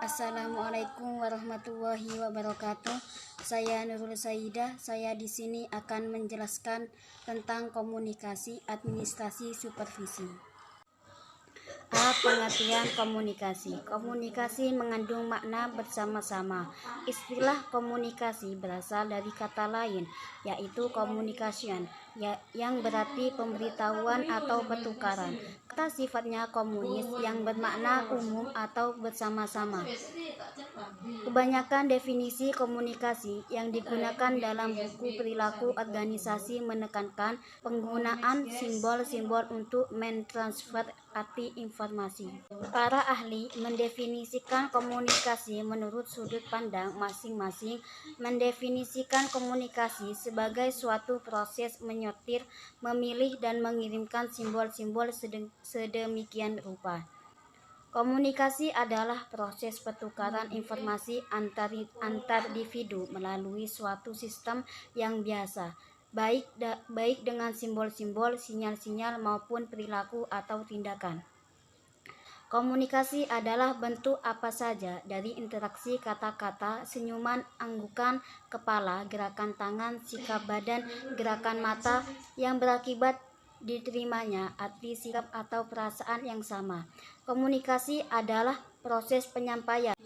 Assalamualaikum warahmatullahi wabarakatuh. Saya Nurul Saidah. Saya di sini akan menjelaskan tentang komunikasi, administrasi, supervisi. A. Pengertian komunikasi. Komunikasi mengandung makna bersama-sama. Istilah komunikasi berasal dari kata lain, yaitu communication, yang berarti pemberitahuan atau pertukaran. Kata sifatnya komunis yang bermakna umum atau bersama-sama. Kebanyakan definisi komunikasi yang digunakan dalam buku perilaku organisasi menekankan penggunaan simbol-simbol untuk mentransfer arti informasi. Para ahli mendefinisikan komunikasi menurut sudut pandang masing-masing. Mendefinisikan komunikasi sebagai suatu proses menyortir, memilih, dan mengirimkan simbol-simbol sedemikian rupa. Komunikasi adalah proses pertukaran informasi antar individu melalui suatu sistem yang biasa, baik dengan simbol-simbol, sinyal-sinyal maupun perilaku atau tindakan. Komunikasi adalah bentuk apa saja dari interaksi kata-kata, senyuman, anggukan kepala, gerakan tangan, sikap badan, gerakan mata yang berakibat diterimanya arti, sikap, atau perasaan yang sama. Komunikasi adalah proses penyampaian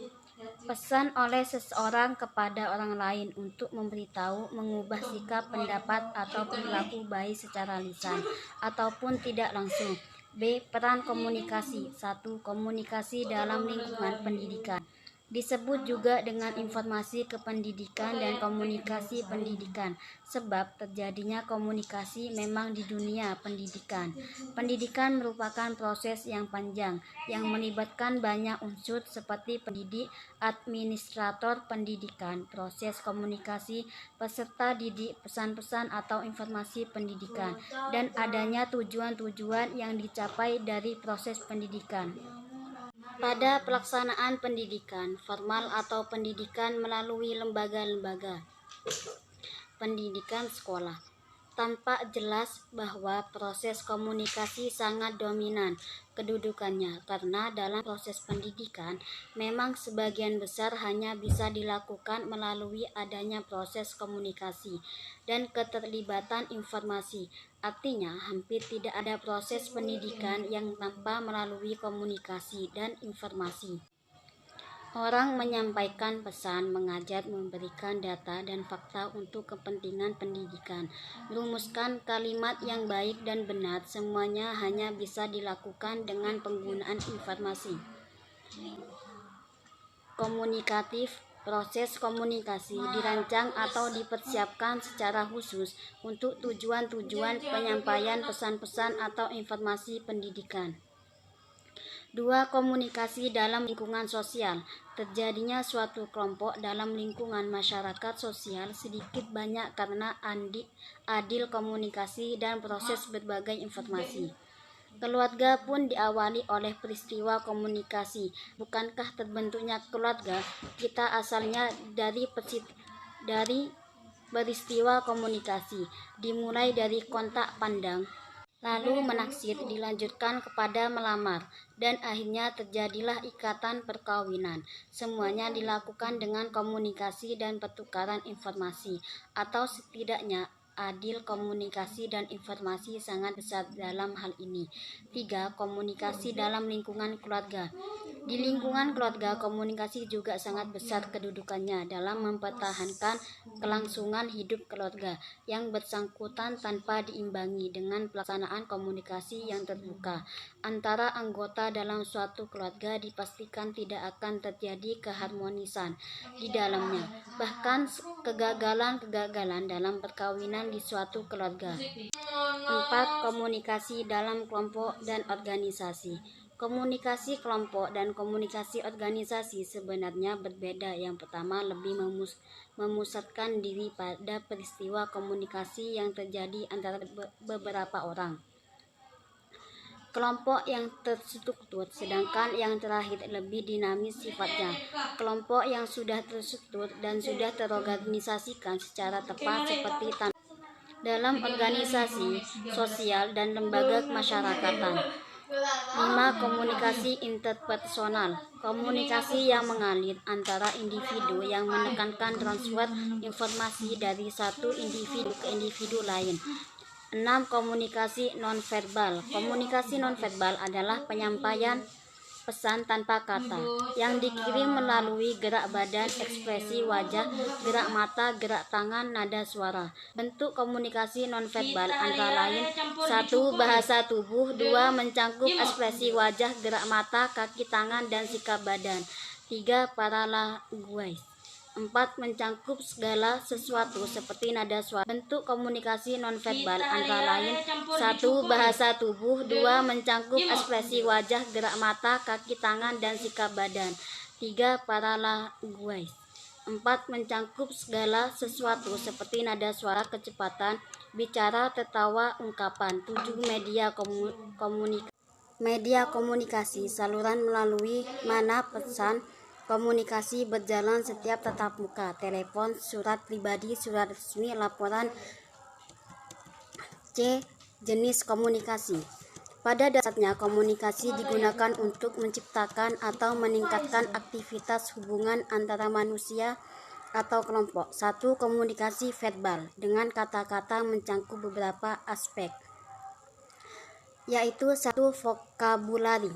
pesan oleh seseorang kepada orang lain untuk memberitahu, mengubah sikap, pendapat, atau perilaku baik secara lisan ataupun tidak langsung. B. Peran komunikasi. 1. Komunikasi dalam lingkungan pendidikan. Disebut juga dengan informasi kependidikan dan komunikasi pendidikan, sebab terjadinya komunikasi memang di dunia pendidikan. Pendidikan merupakan proses yang panjang, yang melibatkan banyak unsur seperti pendidik, administrator pendidikan, proses komunikasi, peserta didik, pesan-pesan atau informasi pendidikan, dan adanya tujuan-tujuan yang dicapai dari proses pendidikan. Pada pelaksanaan pendidikan formal atau pendidikan melalui lembaga-lembaga pendidikan sekolah, tampak jelas bahwa proses komunikasi sangat dominan kedudukannya, karena dalam proses pendidikan memang sebagian besar hanya bisa dilakukan melalui adanya proses komunikasi dan keterlibatan informasi. Artinya, hampir tidak ada proses pendidikan yang tanpa melalui komunikasi dan informasi. Orang menyampaikan pesan, mengajar, memberikan data dan fakta untuk kepentingan pendidikan, merumuskan kalimat yang baik dan benar, semuanya hanya bisa dilakukan dengan penggunaan informasi. Komunikatif. Proses komunikasi dirancang atau dipersiapkan secara khusus untuk tujuan-tujuan penyampaian pesan-pesan atau informasi pendidikan. 2. Komunikasi dalam lingkungan sosial. Terjadinya suatu kelompok dalam lingkungan masyarakat sosial sedikit banyak karena adil komunikasi dan proses berbagai informasi. Keluarga pun diawali oleh peristiwa komunikasi. Bukankah terbentuknya keluarga kita asalnya dari peristiwa komunikasi, dimulai dari kontak pandang, lalu menaksir, dilanjutkan kepada melamar, dan akhirnya terjadilah ikatan perkawinan. Semuanya dilakukan dengan komunikasi dan pertukaran informasi, atau setidaknya adil komunikasi dan informasi sangat besar dalam hal ini. 3. Komunikasi dalam lingkungan keluarga. Di lingkungan keluarga, komunikasi juga sangat besar kedudukannya dalam mempertahankan kelangsungan hidup keluarga yang bersangkutan tanpa diimbangi dengan pelaksanaan komunikasi yang terbuka antara anggota dalam suatu keluarga. Dipastikan tidak akan terjadi keharmonisan di dalamnya, bahkan kegagalan dalam perkawinan di suatu keluarga. 4. Komunikasi dalam kelompok dan organisasi. Komunikasi kelompok dan komunikasi organisasi sebenarnya berbeda. Yang pertama, lebih memusatkan diri pada peristiwa komunikasi yang terjadi antara beberapa orang. Kelompok yang terstruktur, sedangkan yang terakhir lebih dinamis sifatnya. Kelompok yang sudah terstruktur dan sudah terorganisasikan secara tepat seperti dalam organisasi sosial dan lembaga kemasyarakatan. 5. Komunikasi interpersonal. Komunikasi yang mengalir antara individu yang menekankan transfer informasi dari satu individu ke individu lain. 6. Komunikasi nonverbal. Komunikasi nonverbal adalah penyampaian pesan tanpa kata yang dikirim melalui gerak badan, ekspresi wajah, gerak mata, gerak tangan, nada suara. Bentuk komunikasi nonverbal antara lain: 1. Bahasa tubuh. 2. Mencangkup ekspresi wajah, gerak mata, kaki, tangan, dan sikap badan. 3. Paralanguage. 4. Mencangkup segala sesuatu seperti nada suara. Bentuk komunikasi nonverbal antara lain: 1. Bahasa tubuh. 2. Mencangkup ekspresi wajah, gerak mata, kaki, tangan, dan sikap badan. 3. Paralanguage. 4. Mencangkup segala sesuatu seperti nada suara, kecepatan bicara, tertawa, ungkapan. 7. Media komunikasi. Saluran melalui mana pesan komunikasi berjalan setiap tatap muka, telepon, surat pribadi, surat resmi, laporan. C. Jenis komunikasi. Pada dasarnya, komunikasi digunakan untuk menciptakan atau meningkatkan aktivitas hubungan antara manusia atau kelompok. 1. Komunikasi verbal. Dengan kata-kata mencangkup beberapa aspek, yaitu 1. Vokabulari.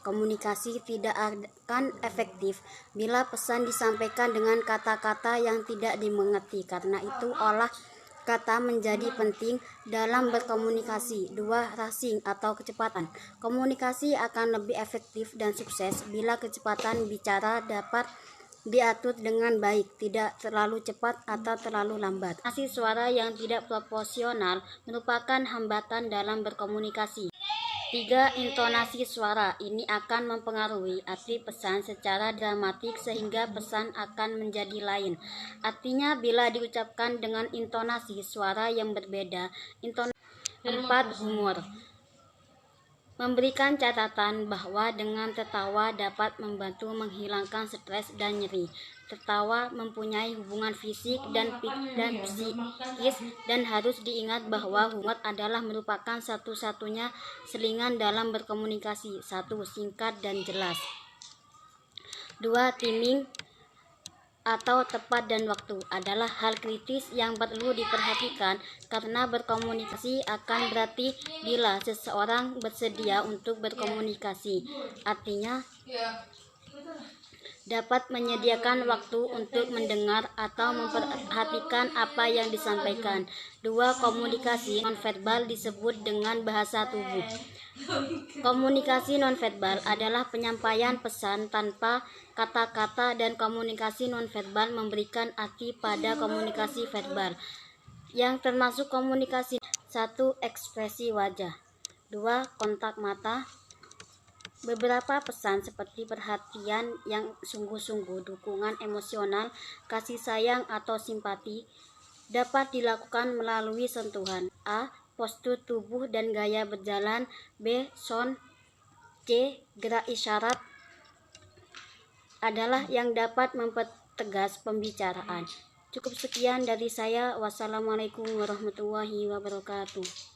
Komunikasi tidak akan efektif bila pesan disampaikan dengan kata-kata yang tidak dimengerti. Karena itu, olah kata menjadi penting dalam berkomunikasi. 2. Racing atau kecepatan. Komunikasi akan lebih efektif dan sukses bila kecepatan bicara dapat diatur dengan baik, tidak terlalu cepat atau terlalu lambat. Intonasi suara yang tidak proporsional merupakan hambatan dalam berkomunikasi. 3. Intonasi suara. Ini akan mempengaruhi arti pesan secara dramatik sehingga pesan akan menjadi lain. Artinya bila diucapkan dengan intonasi suara yang berbeda. 4. Humor. Memberikan catatan bahwa dengan tertawa dapat membantu menghilangkan stres dan nyeri. Tertawa mempunyai hubungan fisik dan psikis, dan harus diingat bahwa humor adalah merupakan satu-satunya selingan dalam berkomunikasi. 1. Singkat dan jelas. 2. Timing atau tepat dan waktu adalah hal kritis yang perlu diperhatikan, karena berkomunikasi akan berarti bila seseorang bersedia untuk berkomunikasi. Artinya dapat menyediakan waktu untuk mendengar atau memperhatikan apa yang disampaikan. 2. Komunikasi nonverbal disebut dengan bahasa tubuh. Komunikasi nonverbal adalah penyampaian pesan tanpa kata-kata, dan komunikasi nonverbal memberikan arti pada komunikasi verbal yang termasuk komunikasi. 1. Ekspresi wajah. 2. Kontak mata. Beberapa pesan seperti perhatian yang sungguh-sungguh, dukungan emosional, kasih sayang, atau simpati dapat dilakukan melalui sentuhan. A. Postur tubuh dan gaya berjalan. B. Sound. C. Gerak isyarat adalah yang dapat mempertegas pembicaraan. Cukup sekian dari saya. Wassalamualaikum warahmatullahi wabarakatuh.